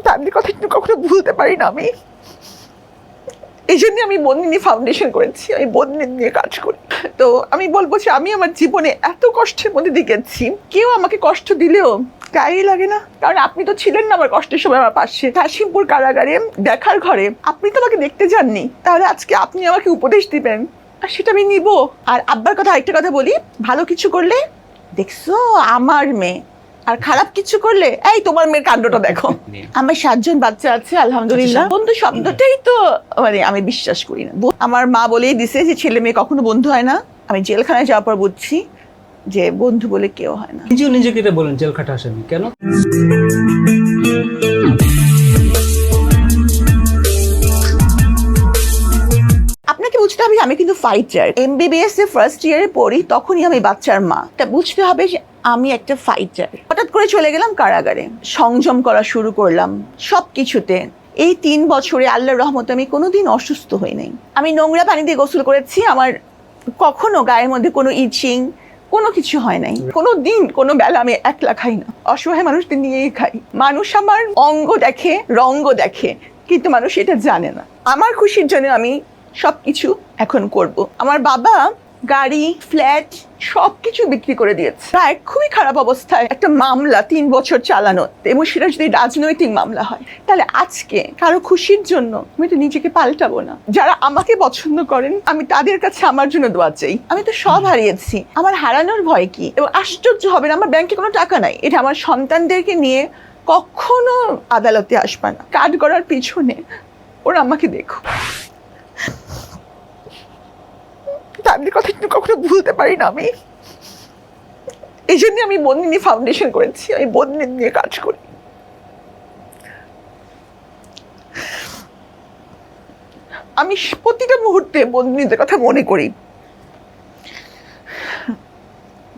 তাদের কথা কিন্তু কখনো ভুলতে পারি না আমি। এই জন্য আমি বন্দিনী ফাউন্ডেশন করেছি, আমি বন্দিনী নিয়ে কাজ করি। তো আমি বলবো যে আমি আমার জীবনে এত কষ্টের মধ্যে দিয়ে গেছি, কেউ আমাকে কষ্ট দিলেও গায়ে লাগে না। কারণ আপনি তো ছিলেন না আমার কষ্টের সময় আমার পাশে। কাশিমপুর কারাগারে দেখার ঘরে আপনি তো আমাকে দেখতে যাননি, তাহলে আজকে আপনি আমাকে উপদেশ দিবেন আর সেটা আমি নিব। আর আব্বার কথা আরেকটা কথা বলি, ভালো কিছু করলে দেখছো আমার মেয়ে, আর খারাপ কিছু করলে এই তোমার মেয়ের কাণ্ডটা দেখো। আমার 7 জন বাচ্চা আছে আলহামদুলিল্লাহ। বন্ধু শব্দটাই তো মানে আমি বিশ্বাস করি না। আমার মা বলেই দিছে যে ছেলে মেয়ে কখনো বন্ধু হয় না। আমি জেলখানায় যাওয়ার পর বুঝছি যে বন্ধু বলে কেউ হয় না। নিজেকে এটা বলেন জেল খাটা আসামি কেন? আপনাকে বুঝতে হবে আমি কিন্তু ফাইটার। MBBS এ ফার্স্ট ইয়ারে পড়ি, তখনই আমি বাচ্চার মা। তা বুঝতে হবে যে আমি একটা ফাইটার। হঠাৎ করে চলে গেলাম কারাগারে, সংযম করা শুরু করলাম সব কিছুতে। এই 3 বছরে আল্লাহর রহমতে আমি কোনোদিন অসুস্থ হই নাই। আমি নোংরা পানি দিয়ে গোসল করেছি, আমার কখনো গায়ের মধ্যে কোনো ইচিং কোনো কিছু হয় নাই। কোনো দিন কোনো বেলা আমি একলা খাই না, অসহায় মানুষদের নিয়েই খাই। মানুষ আমার অঙ্গ দেখে, রঙ্গ দেখে, কিন্তু মানুষ এটা জানে না। আমার খুশির জন্য আমি সবকিছু এখন করব। আমার বাবা গাড়ি, ফ্ল্যাট সবকিছু বিক্রি করে দিয়েছে। প্রায় খুবই খারাপ অবস্থায় একটা মামলা 3 বছর চালানো, এবং সেটা যদি রাজনৈতিক মামলা হয়, তাহলে আজকে কারো খুশির জন্য আমি তো নিজেকে পাল্টাবো না। যারা আমাকে পছন্দ করেন আমি তাদের কাছে আমার জন্য দোয়া চাই। আমি তো সব হারিয়েছি, আমার হারানোর ভয় কি? এবং আশ্চর্য হবে না, আমার ব্যাংকে কোনো টাকা নাই। এটা আমার সন্তানদেরকে নিয়ে কখনো আদালতে আসবে না। কাজ করার পিছনে ওরা আমাকে দেখো, তাদের কথা কিন্তু কখনো ভুলতে পারি না আমি। এই জন্য আমি বন্দিনী ফাউন্ডেশন করেছি, আমি বন্দিনী নিয়ে কাজ করি। আমি প্রতিটা মুহূর্তে বন্দিনীদের কথা মনে করি।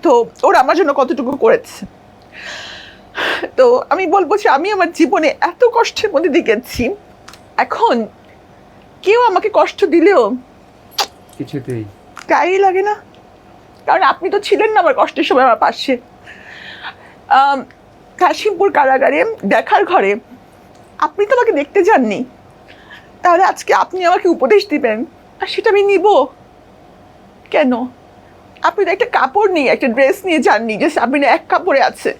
তো ওরা আমার জন্য কতটুকু করেছে। তো আমি বলবো যে আমি আমার জীবনে এত কষ্টের মধ্যে দিয়ে গেছি, এখন কেউ আমাকে কষ্ট দিলেও কিছুতেই গায়ে লাগে না। কারণ আপনি তো ছিলেন না আমার কষ্টের সময় আমার পাশে। কাশিমপুর কারাগারে দেখার ঘরে আপনি তো আমাকে দেখতে যাননি, তাহলে আজকে আপনি আমাকে উপদেশ দিবেন আর সেটা আমি নিব কেন? আপনি তো একটা কাপড় নিয়ে, একটা ড্রেস নিয়ে যাননি যে সাবিনা এক কাপড়ে আছে,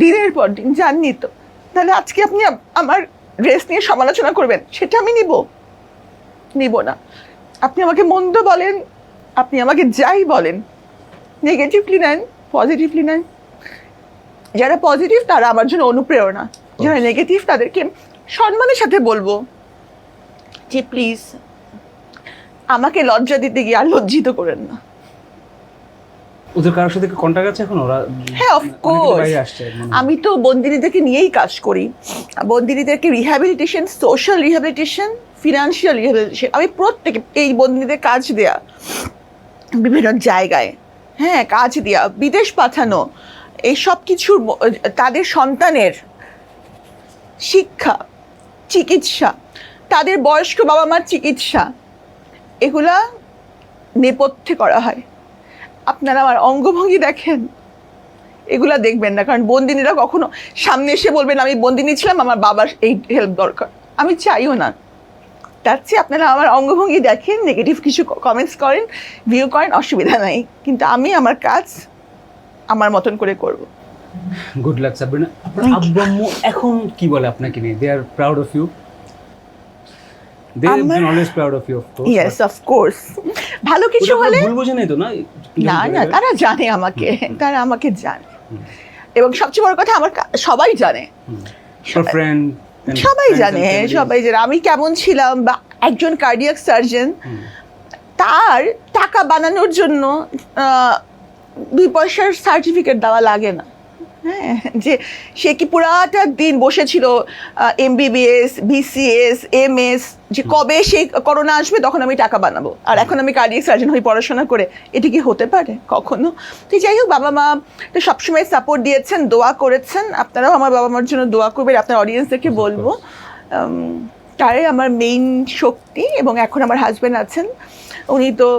দিনের পর দিন যাননি তো, তাহলে আজকে আপনি আমার ড্রেস নিয়ে সমালোচনা করবেন, সেটা আমি নিব না। আপনি আমাকে মন্দ বলেন, আপনি আমাকে যাই বলেন, নেগেটিভলি নেন, পজিটিভলি নেন। যারা পজিটিভ তারা আমার জন্য অনুপ্রেরণা, যারা নেগেটিভ তাদেরকে সম্মানের সাথে বলবো যে প্লিজ আমাকে লজ্জা দিতে গিয়ে আর লজ্জিত করেন না। ওদের কারোর সাথে কন্টাক্ট আছে এখন? ওরা হ্যাঁ অফকোর্স, আমি তো বন্দিনীদেরকে নিয়েই কাজ করি। বন্দিনীদেরকে rehabilitation, social rehabilitation, financial rehabilitation, আমি প্রত্যেকে এই বন্দিনীদের কাজ দেয়া, বিভিন্ন জায়গায় হ্যাঁ কাজ দেয়া, বিদেশ পাঠানো, এই সব কিছুর তাদের সন্তানের শিক্ষা, চিকিৎসা, তাদের বয়স্ক বাবা মার চিকিৎসা, এগুলা নেপথ্যে করা হয়। আপনারা আমার অঙ্গভঙ্গি দেখেন, এগুলা দেখবেন না, কারণ বন্দিনীরা কখনো সামনে এসে বলবেন আমি বন্দিনী ছিলাম, আমার বাবার এই হেল্প দরকার, আমি চাইও না। তার চেয়ে আপনারা আমার অঙ্গভঙ্গি দেখেন, নেগেটিভ কিছু কমেন্টস করেন, ভিউ করেন, অসুবিধা নাই, কিন্তু আমি আমার কাজ আমার মতন করে করব। Good luck Sabina. আপনার আব্বু আম্মু এখন কি বলে আপনাকে নিয়ে? They are proud of you? They are been always proud of you, of course. Yes of course. ভালো কিছু হলে ভুল বোঝে নাই তো না? না, তারা জানে আমাকে, তারা আমাকে জানে, এবং সবচেয়ে বড় কথা আমার সবাই জানে, ফ্রেন্ড সবাই জানে আমি কেমন ছিলাম। বা একজন কার্ডিয়াক সার্জন, তার টাকা বানানোর জন্য 2 পয়সার সার্টিফিকেট দেওয়া লাগে না। হ্যাঁ, যে সে কি পুরাটা দিন বসেছিল MBBS, BCS, MS, যে কবে সেই করোনা আসবে তখন আমি টাকা বানাবো, আর এখন আমি কার্ডিয়াক সার্জন হয়ে পড়াশোনা করে, এটা কি হতে পারে কখনো? তো যাই হোক, বাবা মা তো সবসময় সাপোর্ট দিয়েছেন, দোয়া করেছেন। আপনারাও আমার বাবা মার জন্য দোয়া করবেন, আপনার অডিয়েন্সদেরকে বলবো তারাই আমার মেইন শক্তি। এবং এখন আমার হাজব্যান্ড আছেন, উনি তো।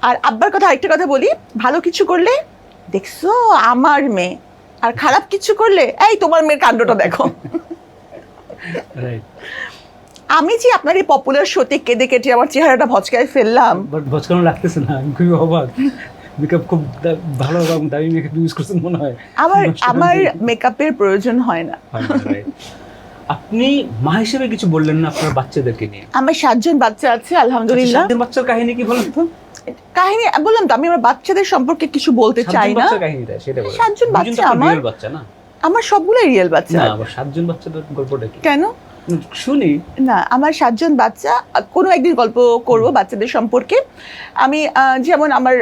আর আব্বার কথা আরেকটা কথা বলি, ভালো কিছু করলে দেখছো আমার মেয়ে, আর খারাপ কিছু করলে এই তোমার মেয়ের কাণ্ডটা দেখো। রাইট। আমি যে আপনার এই পপুলার শোতে কেঁদে কেটে আমার চেহারাটা ভচকায় ফেললাম, বাট ভচকানো লাগতেছে না, আমি খুবই অবাক। মেকআপ খুব ভালো এবং দামি মেকআপ ইউজ করছেন মনে হয়। আমার মেকআপের প্রয়োজন হয় না। Right. আপনি মা হিসেবে কিছু বললেন না আপনার বাচ্চাদেরকে নিয়ে? আমার 7 জন বাচ্চা আছে আলহামদুলিল্লাহ। 7 জন বাচ্চার কাহিনী কি বলেন তো? কাহিনী বললাম তো, আমি আমার বাচ্চাদের সম্পর্কে কিছু বলতে 7 চাই জন না। বাচ্চার কাহিনীটা সেটা বলেন। 7 জন বাচ্চা আমার রিয়েল বাচ্চা না? আমার সবগুলোই রিয়েল বাচ্চা। না, আবার 7 জন বাচ্চাদের গল্পটা কি? কেন? শুনি। না, আমার 7 জন বাচ্চা, কোনো একদিন গল্প করব বাচ্চাদের সম্পর্কে। আমি যেমন আমার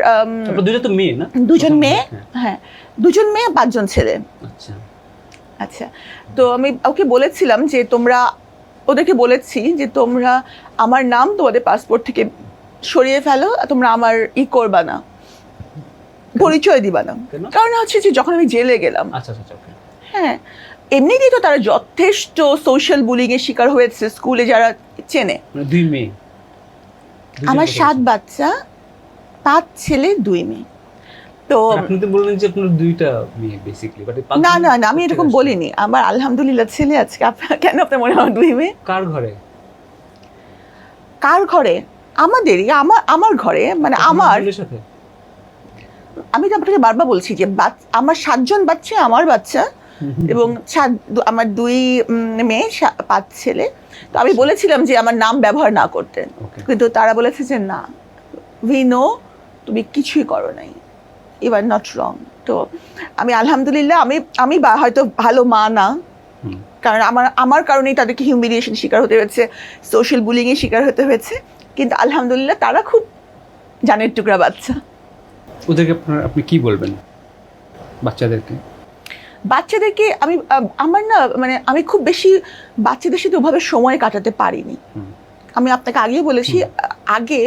আপনার দুইটা তো মেয়ে না? 2 জন মেয়ে, হ্যাঁ 2 জন মেয়ে 5 জন ছেলে। আচ্ছা আচ্ছা, তো আমি ওকে বলেছিলাম যে ওদেরকে বলেছি যে তোমরা আমার নাম তোমাদের পাসপোর্ট থেকে সরিয়ে ফেলো, তোমরা আমার করবা না, পরিচয় দিবা না। কারণ হচ্ছে যে যখন আমি জেলে গেলাম, আচ্ছা আচ্ছা ওকে, হ্যাঁ এমনিতেই তো তারা যথেষ্ট সোশ্যাল বুলিং এর শিকার হয়েছে স্কুলে যারা চেনে। মানে 2 মেয়ে? আমার 7 বাচ্চা, 5 ছেলে 2 মেয়ে। তো আপনি তো বললেন যে আপনার 2টা মেয়ে বেসিক্যালি, বাট না না না, আমি এরকম বলিনি। আমার আলহামদুলিল্লাহ ছেলে আছে। কেন আপনার মনে হয় 2 মেয়ে? কার ঘরে? কার ঘরে? আমাদেরই, আমার ঘরে, মানে আমার। সাথে আমি তো আপনাকে বারবার বলছি যে আমার 7 জন বাচ্চা আমার বাচ্চা, এবং আমার 2 মেয়ে 5 ছেলে। তো আমি বলেছিলাম যে আমার নাম ব্যবহার না করতে, কিন্তু তারা বলেছে যে না, উই নো তুমি কিছুই করো নাই, ইউ আর নট রং। তো আমি আলহামদুলিল্লাহ, আমি হয়তো ভালো মা না, কারণ আমার কারণেই তাদেরকে হিউমিলিয়েশন শিকার হতে হয়েছে, সোশ্যাল বুলিং এর শিকার হতে হয়েছে, কিন্তু আলহামদুলিল্লাহ তারা খুব জানের টুকরা বাচ্চা। ওদেরকে আপনি কি বলবেন বাচ্চাদেরকে? আমার না, মানে আমি খুব বেশি বাচ্চাদের সাথে ওভাবে সময় কাটাতে পারিনি। আমি আপনাকে আগেও বলেছি, আগে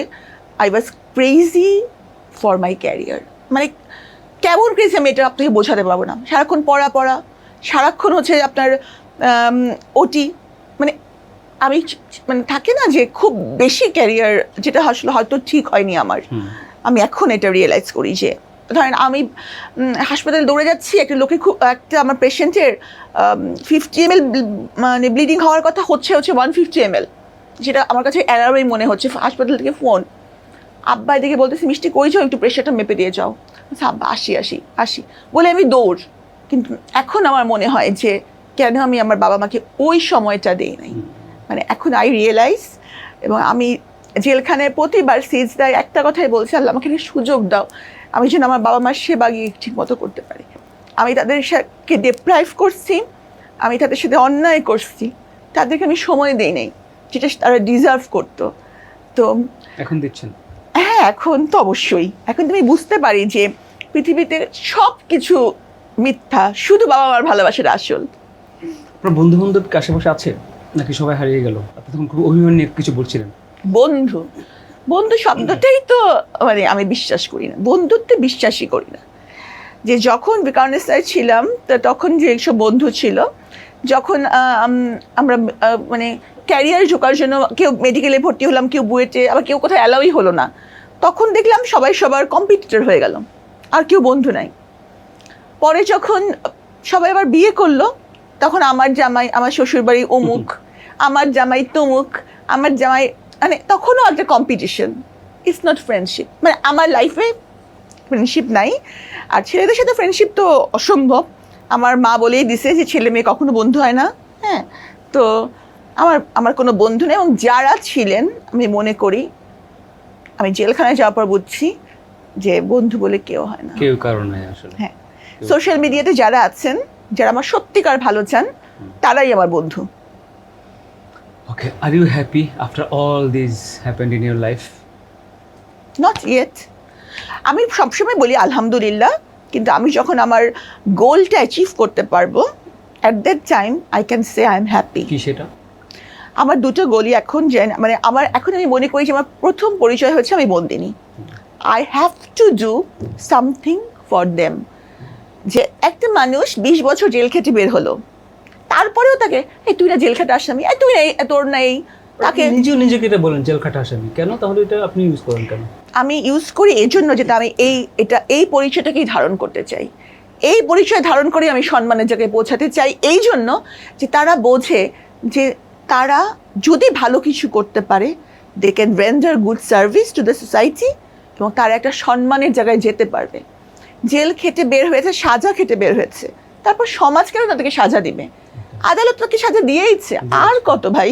I was crazy for my career. মানে কেমন ক্রেজি আমি এটা আপনাকে বোঝাতে পারবো না। সারাক্ষণ পড়া, সারাক্ষণ হচ্ছে আপনার ওটি, মানে আমি মানে থাকে না যে খুব বেশি ক্যারিয়ার, যেটা আসলে হয়তো ঠিক হয়নি আমার। আমি এখন এটা রিয়েলাইজ করি যে ধরেন আমি হাসপাতালে দৌড়ে যাচ্ছি, একটা আমার পেশেন্টের 50 ml মানে ব্লিডিং হওয়ার কথা হচ্ছে 150 ml, যেটা আমার কাছে অ্যালার্মই মনে হচ্ছে। হাসপাতাল থেকে ফোন, আব্বা এদিকে বলতেছি মিষ্টি কই যাও, একটু প্রেশারটা মেপে দিয়ে যাও। আব্বা আসি বলে আমি দৌড়। কিন্তু এখন আমার মনে হয় যে কেন আমি আমার বাবা মাকে ওই সময়টা দেই নাই। মানে এখন আই রিয়েলাইজ, এবং আমি জেলখানায় প্রতিবার সিজদায় একটা কথাই বলছি, আল্লাহ আমাকে সুযোগ দাও, আমি যেন আমার বাবা মার সেবা গিয়ে ঠিক মতো করতে পারি। আমি তাদেরকে ডিপ্রাইভ করছি, আমি তাদের সাথে অন্যায় করছি, তাদেরকে আমি সময় দিই নাই যেটা তারা ডিজার্ভ করতো। তো এখন দিচ্ছেন? হ্যাঁ, এখন তো অবশ্যই। এখন তুমি বুঝতে পারি যে পৃথিবীতে সব কিছু মিথ্যা, শুধু বাবা মার ভালোবাসার আসল। আপনার বন্ধু বান্ধব আশেপাশে আছে নাকি সবাই হারিয়ে গেল? আপনি তখন খুব অভিমান নিয়ে কিছু বলছিলেন। বন্ধু শব্দটাই তো মানে আমি বিশ্বাস করি না, বন্ধুত্বে বিশ্বাসই করি না। যে যখন বিকারণেস্তায় ছিলাম তখন যে সব বন্ধু ছিল, যখন আমরা মানে ক্যারিয়ারে ঢোকার জন্য কেউ মেডিকেলে ভর্তি হলাম, কেউ বুয়েটে, আবার কেউ কোথাও অ্যালাউই হলো না, তখন দেখলাম সবাই সবার কম্পিটিটর হয়ে গেল, আর কেউ বন্ধু নাই। পরে যখন সবাই আবার বিয়ে করলো, তখন আমার জামাই আমার শ্বশুরবাড়ি অমুক, আমার জামাই তমুক, আমার জামাই, মানে তখনও একটা কম্পিটিশন, ইটস নট ফ্রেন্ডশিপ। মানে আমার লাইফে ফ্রেন্ডশিপ নাই। আর ছেলেদের সাথে ফ্রেন্ডশিপ তো অসম্ভব, আমার মা বলেই দিছে যে ছেলে মেয়ে কখনো বন্ধু হয় না। হ্যাঁ, তো আমার কোনো বন্ধু নেই, এবং যারা ছিলেন আমি মনে করি আমি জেলখানায় যাওয়ার পর বুঝছি যে বন্ধু বলে কেউ হয় না, কেউ কারণ নাই আসলে। হ্যাঁ, সোশ্যাল মিডিয়াতে যারা আছেন, যারা আমার সত্যিকার ভালো চান, তারাই আমার বন্ধু। Okay, are you happy after all this happened in your life? Not yet. আমি সবসময় বলি আলহামদুলিল্লাহ, কিন্তু আমি যখন আমার গোলটা অ্যাচিভ করতে পারবো, at that time I can say I am happy. কি সেটা? আমার 2টো গোলই এখন, মানে এখন আমি মনে করি যে আমার প্রথম পরিচয় হচ্ছে আমি বন্দিনী। I have to do something for them. যে একটা মানুষ 20 বছর জেল খেটে বের হলো, তারপরেও তাকে তুই না জেল খাটা আসামি, তুই নেই, তোর নেই, তাকে নিজেকে এটা বলেন জেল খাটা আসামি কেন? তাহলে এটা আপনি ইউজ করেন কেন? আমি ইউজ করি এই জন্য যে আমি এই পরিচয়টাকেই ধারণ করতে চাই। এই পরিচয় ধারণ করে আমি সম্মানের জায়গায় পৌঁছাতে চাই, এই জন্য যে তারা বোঝে যে তারা যদি ভালো কিছু করতে পারে they can render good service to the society এবং তারা একটা সম্মানের জায়গায় যেতে পারবে। জেল খেটে বের হয়েছে, সাজা খেটে বের হয়েছে, তারপর সমাজ কেন তাদেরকে সাজা দিবে? আদালত তাকে সাজা দিয়েইছে, আর কত ভাই,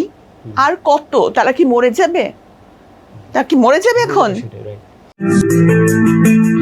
আর কত? তারা কি মরে যাবে? তারা কি মরে যাবে এখন? সেটাই, right.